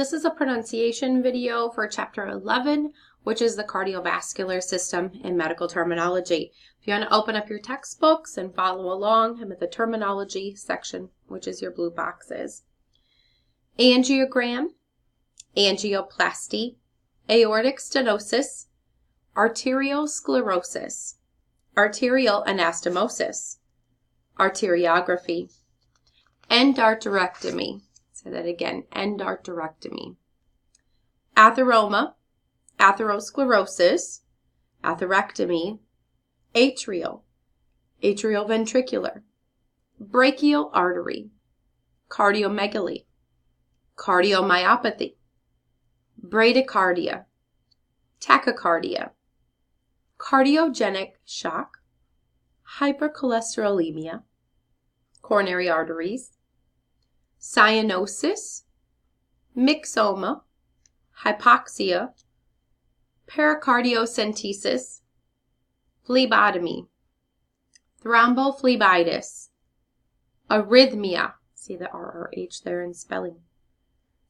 This is a pronunciation video for Chapter 11, which is the cardiovascular system in medical terminology. If you want to open up your textbooks and follow along, I'm at the terminology section, which is your blue boxes. Angiogram, angioplasty, aortic stenosis, arteriosclerosis, arterial anastomosis, arteriography, endarterectomy. Say that again, endarterectomy. Atheroma, atherosclerosis, atherectomy, atrioventricular, brachial artery, cardiomegaly, cardiomyopathy, bradycardia, tachycardia, cardiogenic shock, hypercholesterolemia, coronary arteries, cyanosis, myxoma, hypoxia, pericardiocentesis, phlebotomy, thrombophlebitis, arrhythmia, see the RRH there in spelling,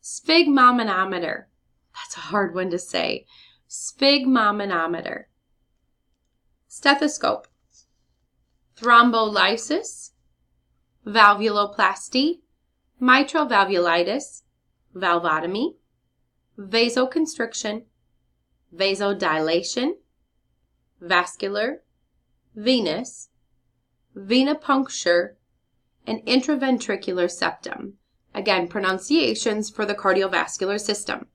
sphygmomanometer, that's a hard one to say, sphygmomanometer, stethoscope, thrombolysis, valvuloplasty, mitral valvulitis, valvotomy, vasoconstriction, vasodilation, vascular, venous, venipuncture, and intraventricular septum. Again, pronunciations for the cardiovascular system.